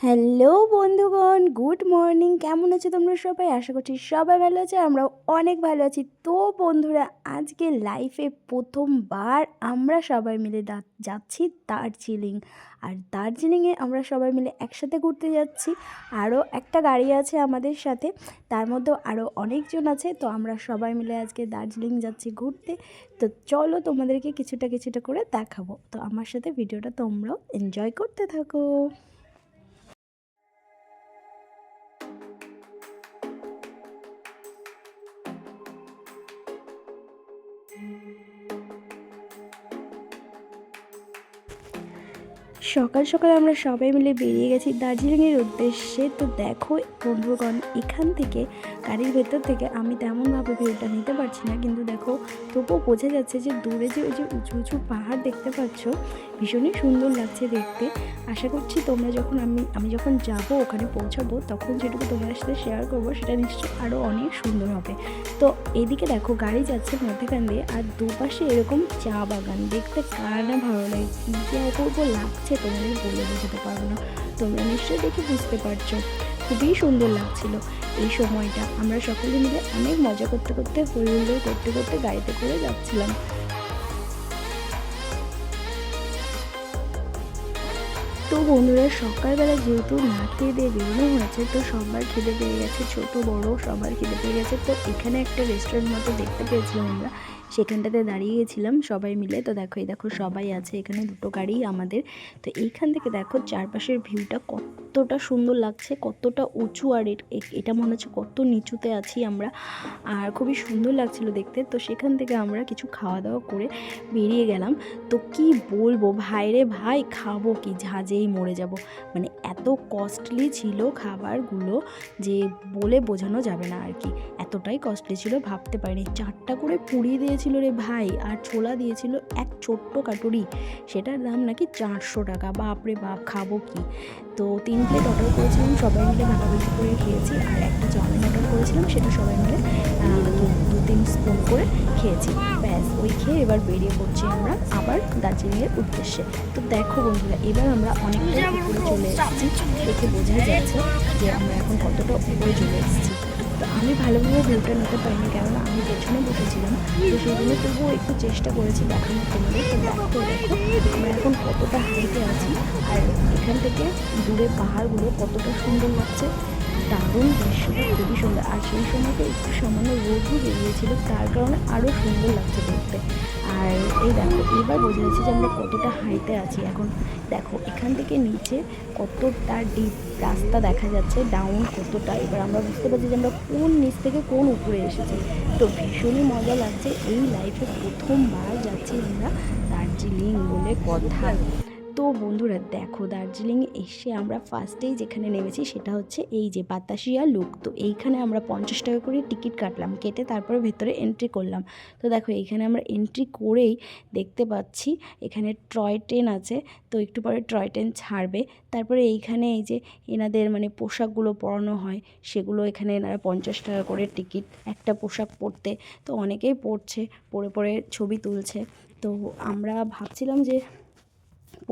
Hello বন্ধুগণ, good morning. কেমন আছো তোমরা সবাই? আশা করছি সবাই ভালো আছে, আমরাও অনেক ভালো আছি। তো বন্ধুরা, আজকে লাইফে প্রথমবার আমরা সবাই মিলে যাচ্ছি দার্জিলিং। আর দার্জিলিংয়ে আমরা সবাই মিলে একসাথে ঘুরতে যাচ্ছি। আরও একটা গাড়ি আছে আমাদের সাথে, তার মধ্যেও আরও অনেকজন আছে। তো আমরা সবাই মিলে আজকে দার্জিলিং যাচ্ছি ঘুরতে। তো চলো তোমাদেরকে কিছুটা কিছুটা করে দেখাবো। তো আমার সাথে ভিডিওটা তোমরাও এনজয় করতে থাকো। সকাল সকাল আমরা সবাই মিলে বেরিয়ে গেছি দার্জিলিংয়ের উদ্দেশ্যে। তো দেখো বন্ধুগণ, এখান থেকে গাড়ির ভেতর থেকে আমি তেমনভাবে ভিউটা নিতে পারছি না, কিন্তু দেখো তবুও বোঝা যাচ্ছে যে দূরে যে ওই যে উঁচু উঁচু পাহাড় দেখতে পাচ্ছ, ভীষণই সুন্দর লাগছে দেখতে। আশা করছি তোমরা যখন আমি যখন যাব ওখানে পৌঁছাবো, তখন যেটুকু তোমাদের সাথে শেয়ার করবো সেটা নিশ্চয়ই আরও অনেক সুন্দর হবে। তো এদিকে দেখো গাড়ি যাচ্ছে মধ্যেখান দিয়ে, আর দুপাশে এরকম চা বাগান, দেখতে কার না ভালো লাগে, কী যে অপূর্ব লাগছে তোমাদের বলে বোঝাতে পারবো না। তোমরা নিশ্চয়ই দেখে বুঝতে পারছো, খুবই সুন্দর লাগছিল এই সময়টা। আমরা সকলে মিলে অনেক মজা করতে করতে, হই হুল্লোড় করতে করতে গাড়িতে করে যাচ্ছিলাম। তো বন্ধুরা, সকালবেলা যেহেতু না খেয়ে দিয়ে বেরোনো হয়েছে, তো সবার খিদে পেয়ে গেছে, ছোট বড় সবার খিদে পেয়ে গেছে। তো এখানে একটা রেস্টুরেন্ট মতো দেখতে পেয়েছিলাম আমরা, সেখানটাতে দাঁড়িয়ে গেছিলাম সবাই মিলে। তো দেখো, এই দেখো সবাই আছে এখানে, দুটো গাড়ি আমাদের। তো এইখান থেকে দেখো চারপাশের ভিউটা কতটা সুন্দর লাগছে, কতটা উঁচু, আর এটা মনে হচ্ছে কত নিচুতে আছি আমরা। আর খুবই সুন্দর লাগছিল দেখতে। তো সেখান থেকে আমরা কিছু খাওয়া দাওয়া করে বেরিয়ে গেলাম। তো কি বলবো ভাইরে ভাই, খাবো কি, ঝাঁজেই মরে যাব। মানে এত কস্টলি ছিল খাবারগুলো যে বলে বোঝানো যাবে না আর কি, এতটাই কস্টলি ছিল ভাবতে পারিনি। 4টা করে পুরি দিয়েছিল রে ভাই, আর ছোলা দিয়েছিল এক ছোট্ট কাটুরি, সেটার দাম নাকি 400 টাকা। বাপরে বাপ, খাবো কি। তো 3 প্লেট অর্ডার করেছিলাম, সবাই মিলে ভাগাভাগি করে খেয়েছি। আর একটা চাউমিন অর্ডার করেছিলাম, সেটা সবাই মিলে 2-3 স্পুন করে খেয়েছি। ব্যাস, ওই খেয়ে এবার বেরিয়ে পড়ছি আমরা আবার দার্জিলিংয়ের উদ্দেশ্যে। তো দেখো বন্ধুরা, এবার আমরা অনেকটা উপরে চলে এসেছি, দেখে বোঝা যাচ্ছে যে আমরা এখন কতটা উপরে চলে এসেছি। তো আমি ভালোভাবে ভিউটা নিতে পারিনি, কেননা আমি পেছনে বসেছিলাম। তো সেই জন্য তবুও একটু চেষ্টা করেছি দেখানোর তোমাদের। তো দেখো আমরা এখন কতটা হাইটে আছি, আর এখান থেকে দূরে পাহাড়গুলো কতটা সুন্দর লাগছে। দারুণ দৃশ্যটা, খুবই সুন্দর। আর সেই সময়টা একটু সামান্য রোদও বেরিয়েছিল, তার কারণে আরও সুন্দর লাগছে দেখতে। আর এই দেখো, এবার বোঝা যাচ্ছে যে আমরা কতটা হাইতে আছি এখন। দেখো এখান থেকে নিচে কতটা ডিপ রাস্তা দেখা যাচ্ছে, ডাউন কতটা। এবার আমরা বুঝতে পারছি যে আমরা কোন নিচ থেকে কোন উপরে এসেছি। তো ভীষণই মজা লাগছে, এই লাইফে প্রথমবার যাচ্ছি আমরা দার্জিলিং বলে কথা। তো বন্ধুরা দেখো, দার্জিলিংয়ে এসে আমরা ফার্স্টেই যেখানে নেমেছি সেটা হচ্ছে এই যে বাতাসিয়া লুক। তো এইখানে আমরা 50 টাকা করে টিকিট কাটলাম, কেটে তারপরে ভেতরে এন্ট্রি করলাম। তো দেখো এইখানে আমরা এন্ট্রি করেই দেখতে পাচ্ছি এখানে টয় ট্রেন আছে। তো একটু পরে টয় ট্রেন ছাড়বে, তারপরে এইখানে এই যে এনাদের মানে পোশাকগুলো পরানো হয়, সেগুলো এখানে এনারা 50 টাকা করে টিকিট একটা পোশাক পরতে। তো অনেকেই পরছে, পরে পরে ছবি তুলছে। তো আমরা ভাবছিলাম যে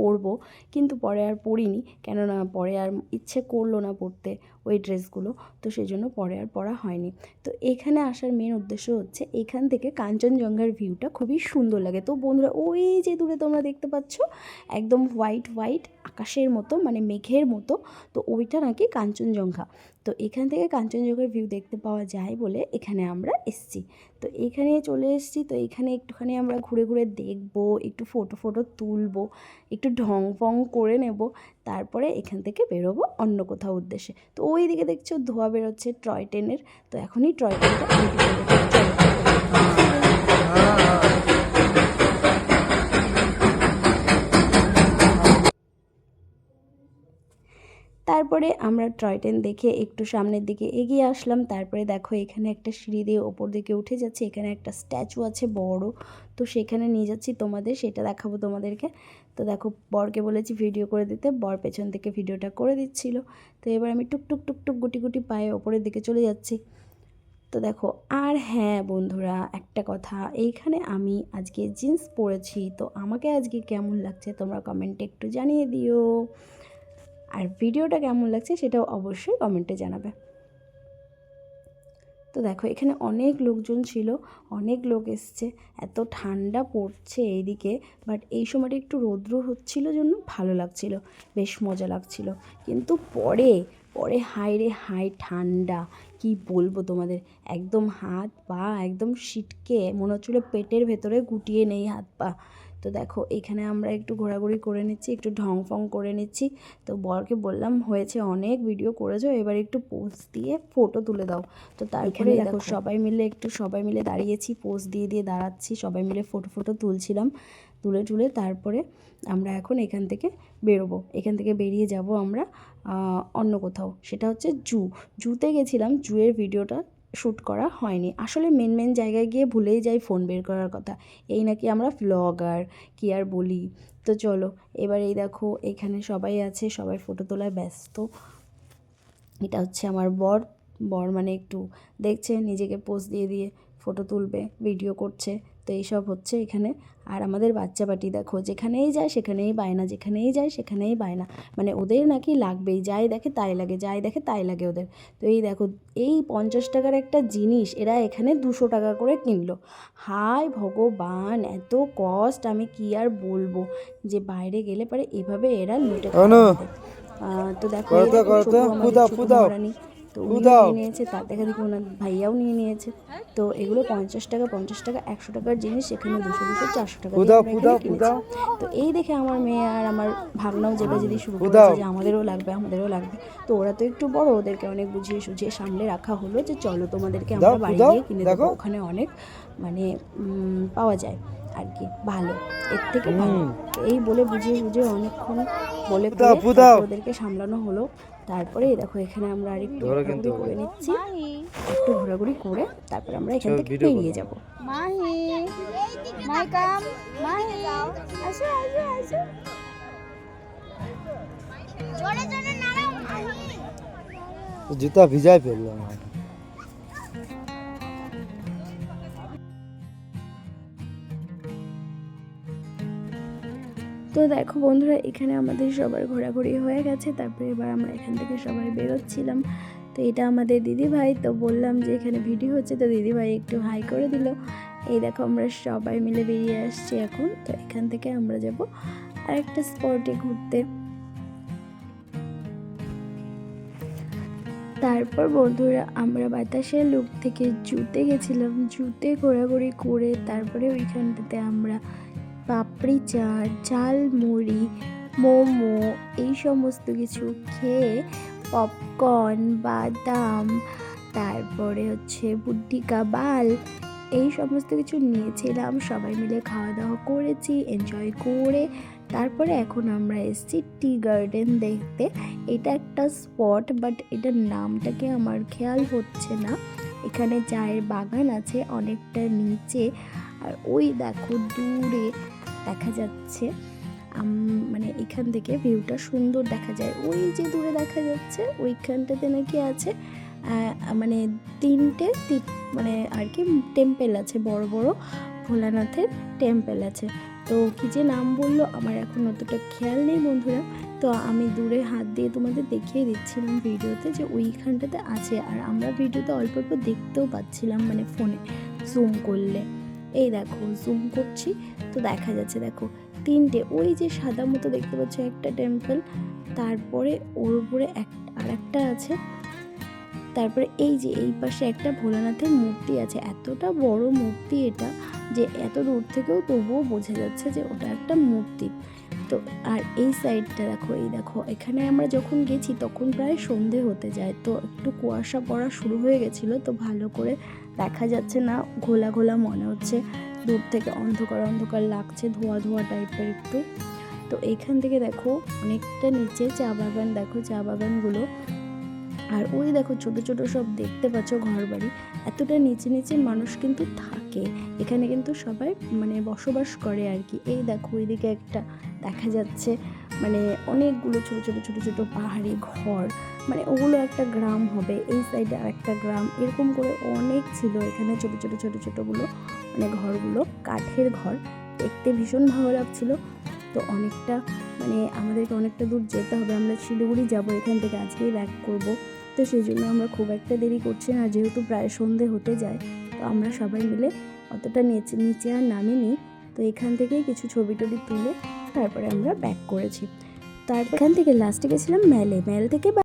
পরবো, কিন্তু পরে আর পরিনি, কেননা পরে আর ইচ্ছে করলো না পরতে ওই ড্রেসগুলো। তো সেই জন্য পরে আর পরা হয়নি। তো এখানে আসার মেন উদ্দেশ্য হচ্ছে, এখান থেকে কাঞ্চনজঙ্ঘার ভিউটা খুবই সুন্দর লাগে। তো বন্ধুরা, ওই যে দূরে তোমরা দেখতে পাচ্ছ একদম হোয়াইট হোয়াইট আকাশের মতো, মানে মেঘের মতো, তো ওইটা নাকি কাঞ্চনজঙ্ঘা। তো এখান থেকে কাঞ্চনজঙ্ঘার ভিউ দেখতে পাওয়া যায় বলে এখানে আমরা এসছি। তো এইখানে চলে এসেছি। তো এইখানে একটুখানি আমরা ঘুরে ঘুরে দেখবো, একটু ফটো তুলবো, একটু ঢং ফং করে নেব, তারপরে এখান থেকে বেরোবো অন্য কোথাও উদ্দেশ্যে। তো ওই দিকে দেখছো ধোঁয়া বেরোচ্ছে টয় ট্রেনের। তো এখনই টয় ট্রেনটা উল্টে তারপরে আমরা টয় ট্রেন দেখে একটু সামনের দিকে এগিয়ে আসলাম। তারপরে দেখো এখানে একটা সিঁড়ি দিয়ে ওপর দিকে উঠে যাচ্ছে, এখানে একটা স্ট্যাচু আছে বড়। তো সেখানে নিয়ে যাচ্ছি তোমাদের, সেটা দেখাবো তোমাদেরকে। তো দেখো, বরকে বলেছি ভিডিও করে দিতে, বর পেছন থেকে ভিডিওটা করে দিচ্ছিল। তো এবার আমি টুকটুক টুকটুক গুটি গুটি পায়ে ওপরের দিকে চলে যাচ্ছি। তো দেখো, আর হ্যাঁ বন্ধুরা, একটা কথা, এইখানে আমি আজকে জিন্স পরেছি। তো আমাকে আজকে কেমন লাগছে তোমরা কমেন্টে একটু জানিয়ে দিও। আর ভিডিওটা কেমন লাগছে সেটাও অবশ্যই কমেন্টে জানাবে। তো দেখো এখানে অনেক লোকজন ছিল, অনেক লোক এসছে, এত ঠান্ডা পড়ছে এইদিকে, বাট এই সময়টা একটু রৌদ্র হচ্ছিল জন্য ভালো লাগছিল, বেশ মজা লাগছিল। কিন্তু পরে পরে হাই রে হাই ঠান্ডা, কি বলবো তোমাদের, একদম হাত পা একদম সিটকে মনে হচ্ছিলো পেটের ভেতরে গুটিয়ে নেই হাত পা। তো দেখো এখানে আমরা একটু ঘোরাঘুরি করে নিচ্ছি, একটু ঢং ফং করে নিচ্ছি। তো বরকে বললাম হয়েছে অনেক ভিডিও করেছো, এবার একটু পোজ দিয়ে ফটো তুলে দাও। তো তারপরে দেখো সবাই মিলে দাঁড়িয়েছি, পোজ দিয়ে দিয়ে দাঁড়াচ্ছি, সবাই মিলে ফটো তুলছিলাম। তুলে তারপরে আমরা এখন এখান থেকে বেরোবো, এখান থেকে বেরিয়ে যাব আমরা অন্য কোথাও, সেটা হচ্ছে জুতে গেছিলাম। জুয়ের ভিডিওটা শ্যুট করা হয়নি, আসলে মেন জায়গায় গিয়ে ভুলেই যাই ফোন বের করার কথা, এই নাকি আমরা ভ্লগার, কি আর বলি। তো চলো এবার এই দেখো এখানে সবাই আছে, সবাই ফটো তোলায় ব্যস্ত। এটা হচ্ছে আমার বর মানে একটু দেখছে নিজেকে পোজ দিয়ে দিয়ে ফটো তুলবে, ভিডিও করছে, তো এইসব হচ্ছে এখানে। আর আমাদের বাচ্চা পাটি দেখো যেখানেই যায় সেখানেই বায়না, যেখানেই যায় সেখানেই বায়না, মানে ওদের নাকি লাগবেই, যাই দেখে তাই লাগে ওদের। তো এই দেখো এই 50 টাকার একটা জিনিস এরা এখানে 200 টাকা করে কিনলো। হায় ভগবান, এত কস্ট, আমি কি আর বলবো, যে বাইরে গেলে পরে এভাবে এরা লুটে খায়। তো দেখো রানী, তো উনি নিয়ে নিয়েছে, তার দেখা দেখি ওনার ভাইয়াও নিয়ে নিয়েছে। তো এগুলো 50 টাকা 100 টাকার জিনিস এখানে 200 400 টাকা দিয়ে আমরা এখানে কিনেছি। তো এই দেখে আমার মেয়ে আর আমার ভাগনাও যেটা শুরু করেছে যে আমাদেরও লাগবে। তো ওরা তো একটু বড়, ওদেরকে অনেক বুঝিয়ে সুঝিয়ে সামলে রাখা হলো যে চলো তোমাদেরকে আমরা বাড়ি গিয়ে কিনে দেবো, ওখানে অনেক মানে পাওয়া যায় আর কি, ভালো, এর থেকে ভালো। এই বলে বুঝিয়ে অনেকক্ষণ বলে ওদেরকে সামলানো হলো। তারপরে দেখো এখানে আমরা আরেকটু ঘোরাঘুরি করে নিচ্ছি, একটু ঘোরাঘুরি করে তারপরে আমরা এখান থেকে বেরিয়ে যাবো। জুতা ভিজায় ফেললো আমার। তো দেখো বন্ধুরা এখানে আমাদের সবার ঘোরাঘুরি হয়ে গেছে, তারপরে এবার আমরা এখান থেকে সবাই বেরোচ্ছিলাম। তো এটা আমাদের দিদিভাই, তো বললাম যে এখানে ভিডিও হচ্ছে, তো দিদিভাই একটু হাই করে দিল। এই দেখো আমরা সবাই মিলে বেরিয়ে আসছি এখন। তো এখান থেকে আমরা যাব আরেকটা স্পটে ঘুরতে। তারপর বন্ধুরা আমরা বাতাসের লুক থেকে জুতে গেছিলাম, জুতে ঘোরাঘুরি করে তারপরে ওইখানটাতে আমরা পাপড়ি চাট, ঝালমুড়ি, মোমো এই সমস্ত কিছু খেয়ে, পপকর্ন, বাদাম, তারপরে হচ্ছে বুদ্ধি কাবাল, এই সমস্ত কিছু নিয়েছিলাম। সবাই মিলে খাওয়া দাওয়া করেছি, এনজয় করে তারপরে এখন আমরা এসেছি টি গার্ডেন দেখতে। এটা একটা স্পট, বাট এটার নামটাকে আমার খেয়াল হচ্ছে না। এখানে চায়ের বাগান আছে অনেকটা নিচে, আর ওই দেখো দূরে দেখা যাচ্ছে, মানে এখান থেকে ভিউটা সুন্দর দেখা যায়। ওই যে দূরে দেখা যাচ্ছে ওইখানটাতে নাকি আছে মানে 3টে মানে আর কি টেম্পেল আছে, বড় বড় ভোলানাথের টেম্পেল আছে। তো কী যে নাম বললো আমার এখন অতটা খেয়াল নেই বন্ধুরা। তো আমি দূরে হাত দিয়ে তোমাদের দেখিয়ে দিচ্ছিলাম ভিডিওতে যে ওইখানটাতে আছে, আর আমরা ভিডিওতে অল্প অল্প দেখতেও পাচ্ছিলাম, মানে ফোনে জুম করলে। এই দেখো জুম করছি তো দেখা যাচ্ছে, দেখো 3টে, ওই যে সাদা মতো দেখতে পাচ্ছ একটা টেম্পল, তারপরে ওর উপরে আর একটা আছে, তারপরে এই যে এই পাশে একটা ভোলানাথের মূর্তি আছে। এতটা বড় মূর্তি এটা যে এত দূর থেকেও তবুও বোঝা যাচ্ছে যে ওটা একটা মূর্তি। তো আর এই সাইডটা দেখো, এই দেখো এখানে আমরা যখন গেছি তখন প্রায় সন্ধে হতে যায়, তো একটু কুয়াশা পড়া শুরু হয়ে গেছিলো, তো ভালো করে দেখা যাচ্ছে না, ঘোলা ঘোলা মনে হচ্ছে, দূর থেকে অন্ধকার অন্ধকার লাগছে, ধোয়া ধোয়া টাইপের একটু। তো এইখান থেকে দেখো অনেকটা নিচে চা বাগান, দেখো চা বাগানগুলো, আর ওই দেখো ছোট ছোট সব দেখতে পাচ্ছ ঘর বাড়ি। এতটা নিচে নিচে মানুষ কিন্তু থাকে এখানে, কিন্তু সবাই মানে বসবাস করে আর কি। এই দেখো ওইদিকে একটা দেখা যাচ্ছে মানে অনেকগুলো ছোট ছোট ছোট ছোট পাহাড়ি ঘর, মানে ওগুলো একটা গ্রাম হবে, এই সাইডে আর একটা গ্রাম, এরকম করে অনেক ছিল এখানে ছোট ছোট ছোট ছোটগুলো মানে ঘরগুলো, কাঠের ঘর, দেখতে ভীষণ ভালো লাগছিল। তো অনেকটা মানে আমাদেরকে অনেকটা দূর যেতে হবে, আমরা শিলিগুড়ি যাব এখান থেকে, আজকেই ব্যাক করব। তো সেই জন্য আমরা খুব একটা দেরি করছি না, যেহেতু প্রায় সন্ধে হতে যায়। তো আমরা সবাই মিলে অতটা নিচে আর নামিনি, তো এখান থেকেই কিছু ছবি টবি তুলে তারপরে আমরা ব্যাক করেছি। তারপর এখান থেকে লাস্টে গেছিলাম মেল থেকে